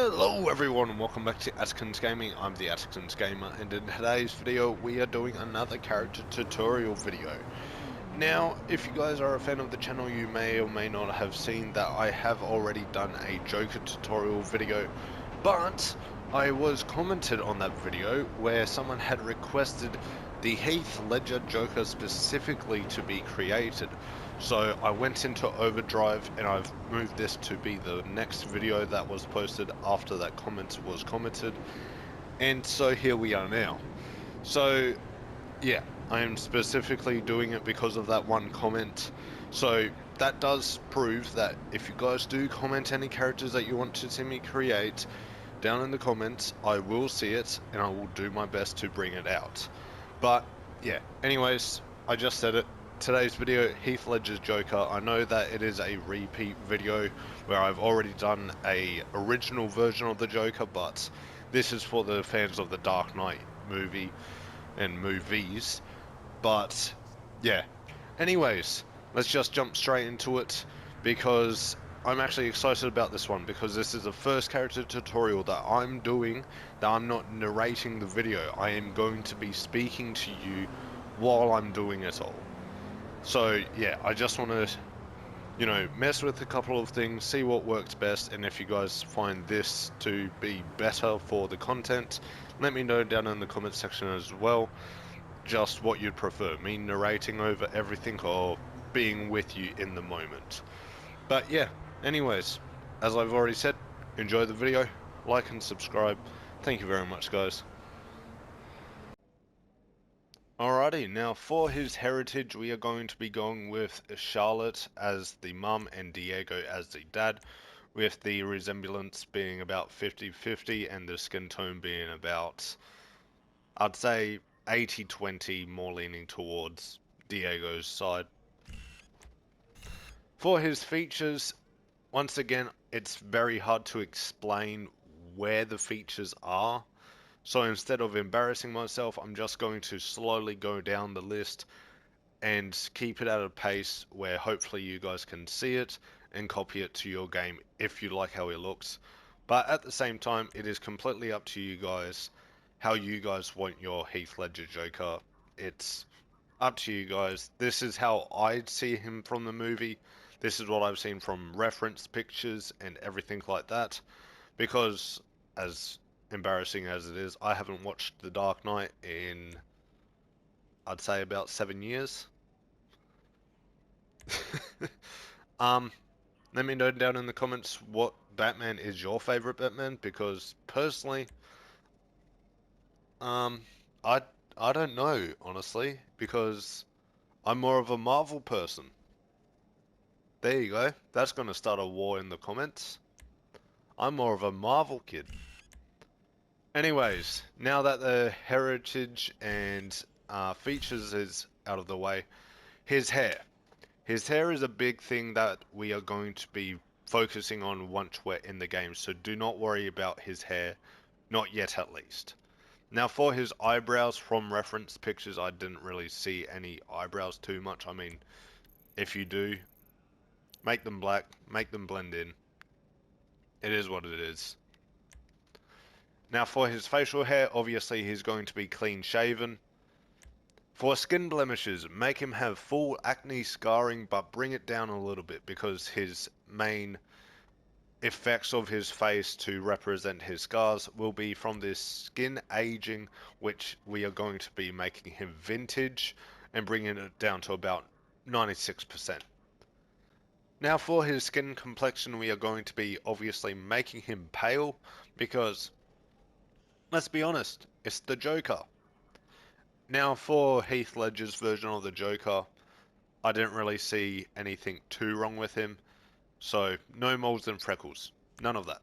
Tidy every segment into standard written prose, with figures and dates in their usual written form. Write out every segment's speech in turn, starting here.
Hello everyone and welcome back to AtkinsGaming. I'm the Atkins Gamer, and in today's video we are doing another character tutorial video. Now, if you guys are a fan of the channel, you may or may not have seen that I have already done a Joker tutorial video, but I was commented on that video where someone had requested the Heath Ledger Joker specifically to be created. So I went into overdrive and I've moved this to be the next video that was posted after that comment was commented. And so here we are now. So yeah, I am specifically doing it because of that one comment. So that does prove that if you guys do comment any characters that you want to see me create down in the comments, I will see it and I will do my best to bring it out. But yeah, anyways, I just said it. Today's video, Heath Ledger's Joker. I know that it is a repeat video where I've already done a original version of the Joker, but this is for the fans of the Dark Knight movie and movies. But yeah, anyways, let's just jump straight into it because I'm actually excited about this one because this is the first character tutorial that I'm doing that I'm not narrating the video. I am going to be speaking to you while I'm doing it all. So yeah, I just want to, mess with a couple of things, see what works best, and if you guys find this to be better for the content, let me know down in the comment section as well, just what you'd prefer, me narrating over everything or being with you in the moment. But yeah, anyways, as I've already said, enjoy the video, like and subscribe. Thank you very much, guys. Alrighty, now for his heritage, we are going to be going with Charlotte as the mum and Diego as the dad, with the resemblance being about 50-50 and the skin tone being about, I'd say 80-20, more leaning towards Diego's side. For his features, once again, it's very hard to explain where the features are. So instead of embarrassing myself, I'm just going to slowly go down the list and keep it at a pace where hopefully you guys can see it and copy it to your game if you like how it looks. But at the same time, it is completely up to you guys how you guys want your Heath Ledger Joker. It's up to you guys. This is how I'd see him from the movie. This is what I've seen from reference pictures and everything like that. Because, as embarrassing as it is, I haven't watched The Dark Knight in, I'd say, about 7 years. Let me know down in the comments what Batman is your favorite Batman, because personally, I don't know, honestly, because I'm more of a Marvel person. There you go. That's going to start a war in the comments. I'm more of a Marvel kid. Anyways, now that the heritage and features is out of the way, his hair. His hair is a big thing that we are going to be focusing on once we're in the game, so do not worry about his hair, not yet at least. Now for his eyebrows, from reference pictures, I didn't really see any eyebrows too much. I mean, if you do, make them black, make them blend in. It is what it is. Now for his facial hair, obviously he's going to be clean shaven. For skin blemishes, make him have full acne scarring, but bring it down a little bit because his main effects of his face to represent his scars will be from this skin aging, which we are going to be making him vintage and bringing it down to about 96%. Now for his skin complexion, we are going to be obviously making him pale because, let's be honest, it's the Joker. Now for Heath Ledger's version of the Joker, I didn't really see anything too wrong with him. So no moles and freckles, none of that.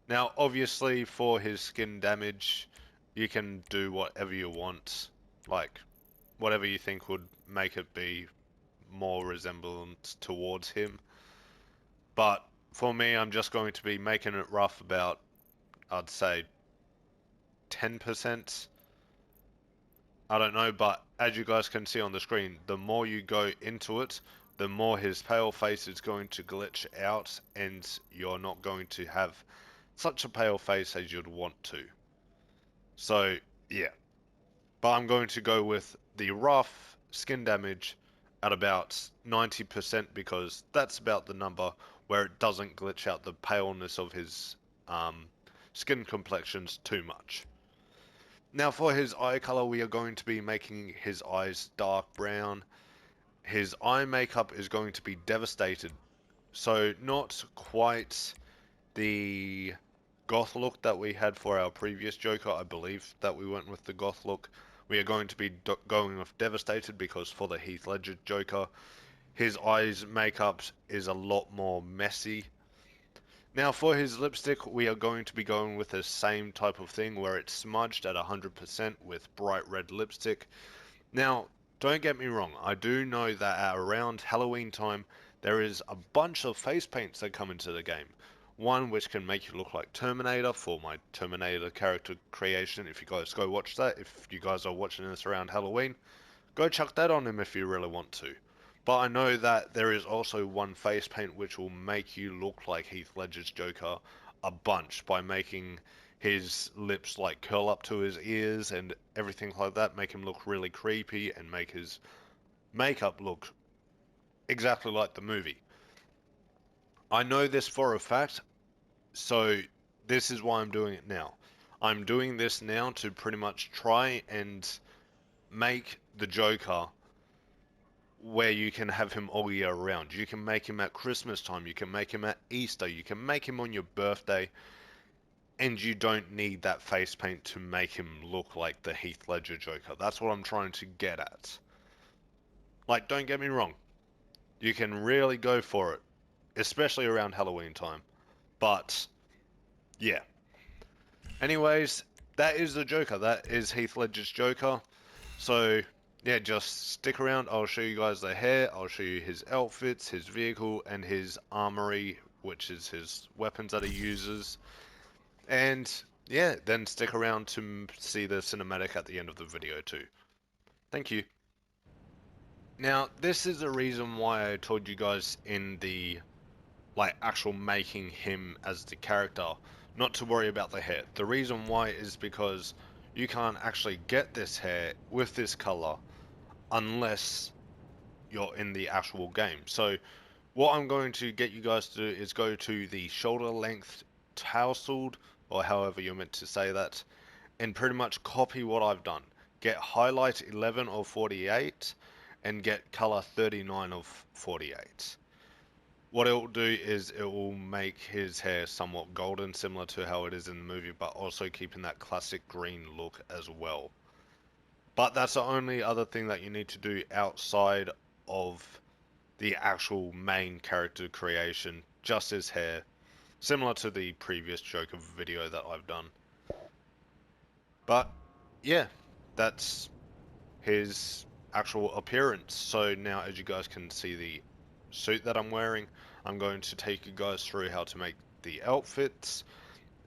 Now obviously for his skin damage, you can do whatever you want, like whatever you think would make it be more resemblance towards him. But for me, I'm just going to be making it rough about, I'd say, 10%. I don't know, but as you guys can see on the screen, the more you go into it, the more his pale face is going to glitch out and you're not going to have such a pale face as you'd want to. So yeah, but I'm going to go with the rough skin damage at about 90% because that's about the number where it doesn't glitch out the paleness of his um, skin complexions too much. Now for his eye color, we are going to be making his eyes dark brown. His eye makeup is going to be devastated, so not quite the goth look that we had for our previous Joker. I believe that we went with the goth look. We are going to be going with devastated because for the Heath Ledger Joker, his eyes makeup is a lot more messy. Now for his lipstick, we are going to be going with the same type of thing where it's smudged at 100% with bright red lipstick. Now, don't get me wrong, I do know that at around Halloween time, there is a bunch of face paints that come into the game. One which can make you look like Terminator for my Terminator character creation. If you guys go watch that, if you guys are watching this around Halloween, go chuck that on him if you really want to. But I know that there is also one face paint which will make you look like Heath Ledger's Joker a bunch by making his lips like curl up to his ears and everything like that, make him look really creepy and make his makeup look exactly like the movie. I know this for a fact, so this is why I'm doing it now. I'm doing this now to pretty much try and make the Joker where you can have him all year round. You can make him at Christmas time, you can make him at Easter, you can make him on your birthday, and you don't need that face paint to make him look like the Heath Ledger Joker. That's what I'm trying to get at. Like, don't get me wrong, you can really go for it, especially around Halloween time. But, yeah. Anyways, that is the Joker. That is Heath Ledger's Joker. So, yeah, just stick around. I'll show you guys the hair. I'll show you his outfits, his vehicle, and his armory, which is his weapons that he uses. And, yeah, then stick around to see the cinematic at the end of the video too. Thank you. Now, this is the reason why I told you guys in the like actual making him as the character not to worry about the hair. The reason why is because you can't actually get this hair with this color unless you're in the actual game. So what I'm going to get you guys to do is go to the shoulder length tousled, or however you're meant to say that, and pretty much copy what I've done. Get highlight 11 of 48 and get color 39 of 48. What it will do is it will make his hair somewhat golden, similar to how it is in the movie, but also keeping that classic green look as well. But that's the only other thing that you need to do outside of the actual main character creation, just his hair, similar to the previous Joker video that I've done. But yeah, that's his actual appearance. So now, as you guys can see the suit that I'm wearing, I'm going to take you guys through how to make the outfits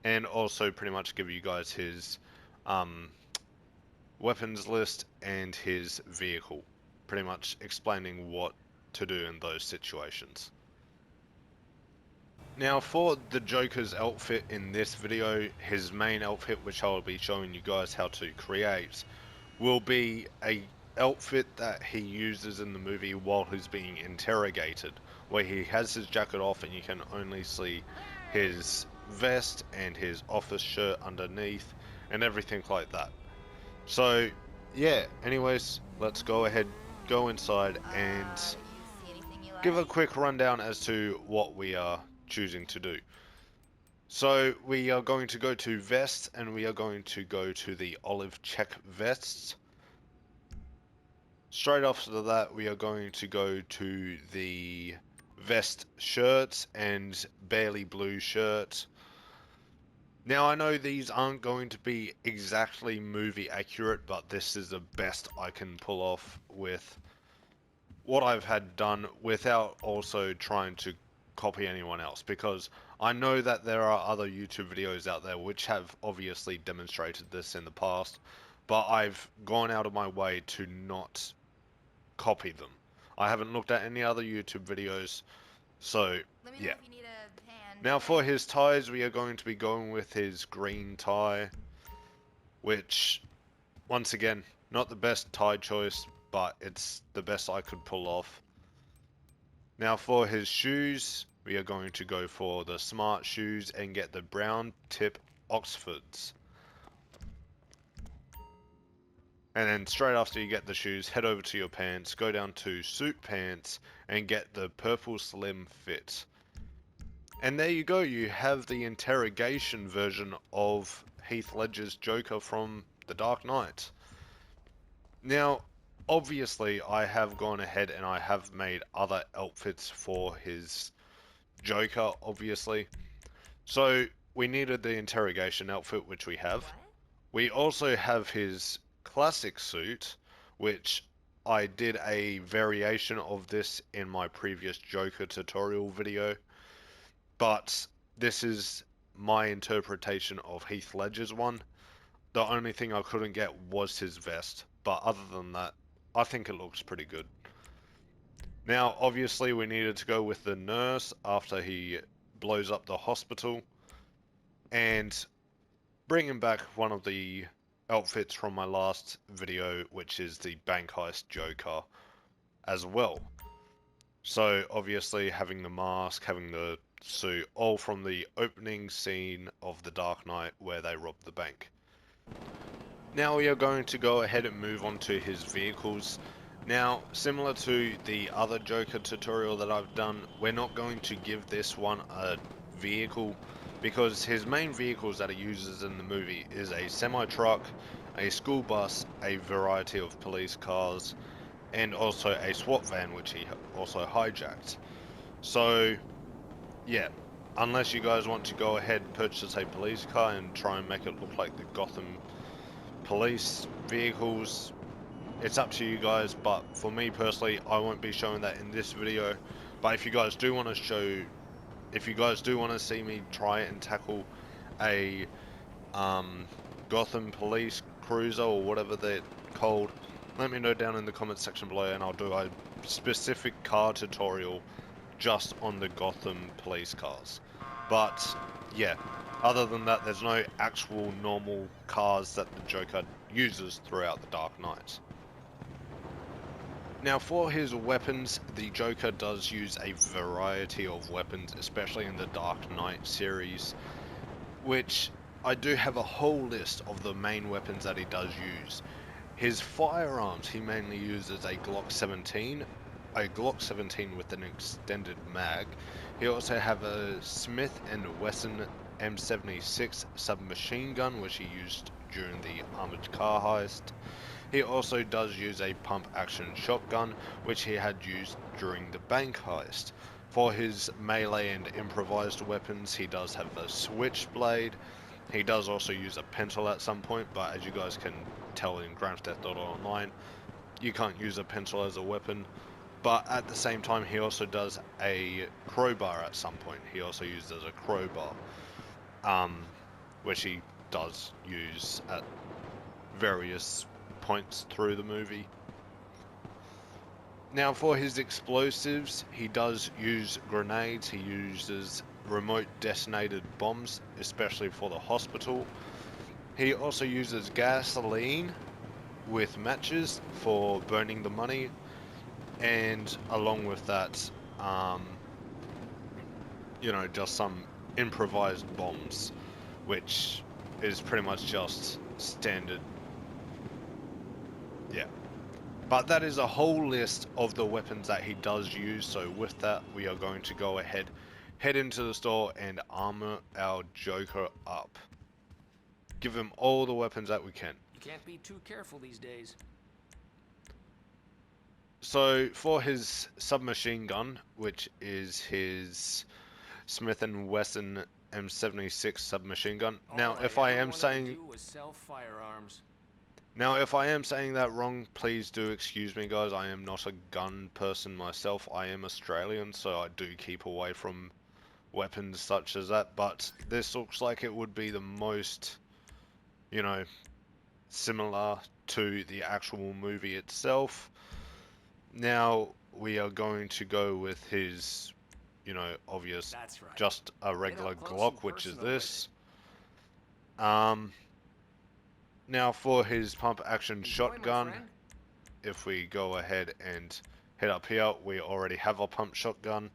and also pretty much give you guys his weapons list and his vehicle, pretty much explaining what to do in those situations. Now for the Joker's outfit in this video, his main outfit, which I'll be showing you guys how to create, will be a outfit that he uses in the movie while he's being interrogated, where he has his jacket off and you can only see his vest and his office shirt underneath and everything like that. So yeah, anyways, let's go ahead, go inside and give a quick rundown as to what we are choosing to do. So we are going to go to vests and we are going to go to the olive check vests. Straight after that, we are going to go to the vest shirts and barely blue shirt. Now, I know these aren't going to be exactly movie accurate, but this is the best I can pull off with what I've had done without also trying to copy anyone else, because I know that there are other YouTube videos out there which have obviously demonstrated this in the past, but I've gone out of my way to not copy them. I haven't looked at any other YouTube videos, so yeah. Now for his ties, we are going to be going with his green tie, which, once again, not the best tie choice, but it's the best I could pull off. Now for his shoes, we are going to go for the smart shoes and get the brown tip Oxfords. And then straight after you get the shoes, head over to your pants, go down to suit pants, and get the purple slim fit. And there you go, you have the interrogation version of Heath Ledger's Joker from The Dark Knight. Now, obviously, I have gone ahead and I have made other outfits for his Joker, obviously. So, we needed the interrogation outfit, which we have. We also have his classic suit, which I did a variation of this in my previous Joker tutorial video, but this is my interpretation of Heath Ledger's one. The only thing I couldn't get was his vest, but other than that, I think it looks pretty good. Now, obviously, we needed to go with the nurse after he blows up the hospital, and bringing back one of the outfits from my last video, which is the bank heist Joker as well. So obviously having the mask, having the suit, all from the opening scene of The Dark Knight where they rob the bank. Now we are going to go ahead and move on to his vehicles. Now, similar to the other Joker tutorial that I've done, we're not going to give this one a vehicle, because his main vehicles that he uses in the movie is a semi-truck, a school bus, a variety of police cars, and also a SWAT van, which he also hijacked. So, yeah, unless you guys want to go ahead and purchase a police car and try and make it look like the Gotham police vehicles, it's up to you guys, but for me personally, I won't be showing that in this video. But if you guys do want to see me try and tackle a Gotham police cruiser or whatever they're called, let me know down in the comment section below, and I'll do a specific car tutorial just on the Gotham police cars. But yeah, other than that, there's no actual normal cars that the Joker uses throughout the Dark Knight. Now for his weapons, the Joker does use a variety of weapons, especially in the Dark Knight series, which I do have a whole list of the main weapons that he does use. His firearms, he mainly uses a Glock 17 with an extended mag. He also have a Smith & Wesson M76 submachine gun, which he used during the armored car heist. He also does use a pump action shotgun, which he had used during the bank heist. For his melee and improvised weapons, he does have a switchblade. He does also use a pencil at some point, but as you guys can tell in Grand Theft Auto Online, you can't use a pencil as a weapon. But at the same time, he also does a crowbar at some point. He also uses a crowbar, which he does use at various points through the movie. Now for his explosives, he does use grenades. He uses remote detonated bombs, especially for the hospital. He also uses gasoline with matches for burning the money, and along with that, you know, just some improvised bombs, which is pretty much just standard. Yeah. But that is a whole list of the weapons that he does use, so with that, we are going to go ahead, head into the store and armor our Joker up. Give him all the weapons that we can. You can't be too careful these days. So for his submachine gun, which is his Smith & Wesson M76 submachine gun. Now, if I am saying that wrong, please do excuse me, guys. I am not a gun person myself. I am Australian, so I do keep away from weapons such as that. But this looks like it would be the most, you know, similar to the actual movie itself. Now we are going to go with his you know, obvious, That's right. just a Get regular up close Glock, and which is personal with this. Now for his pump action Enjoy, my shotgun, friend. if we go ahead and head up here, we already have a pump shotgun.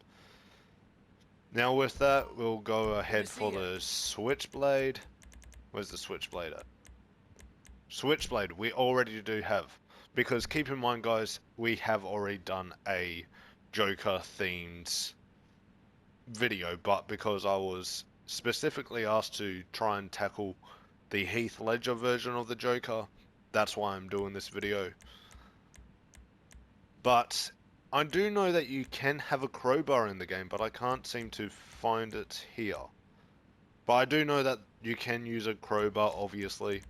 Now with that, we'll go ahead for the switchblade. Where's the switchblade at? Switchblade, we already do have. Because keep in mind, guys, we have already done a Joker themed video, but because I was specifically asked to try and tackle the Heath Ledger version of the Joker, that's why I'm doing this video. But I do know that you can have a crowbar in the game, but I can't seem to find it here. But I do know that you can use a crowbar, obviously.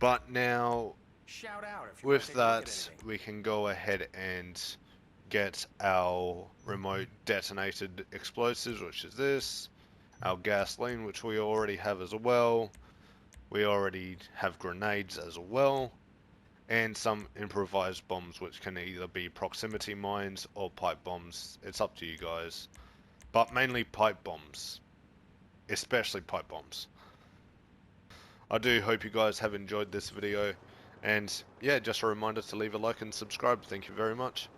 But now, Shout out if you with want to take a look at that, anything. we can go ahead and get our remote detonated explosives, which is this. Our gasoline, which we already have as well. We already have grenades as well. And some improvised bombs, which can either be proximity mines or pipe bombs. It's up to you guys. But mainly pipe bombs. Especially pipe bombs. I do hope you guys have enjoyed this video. And yeah, just a reminder to leave a like and subscribe. Thank you very much.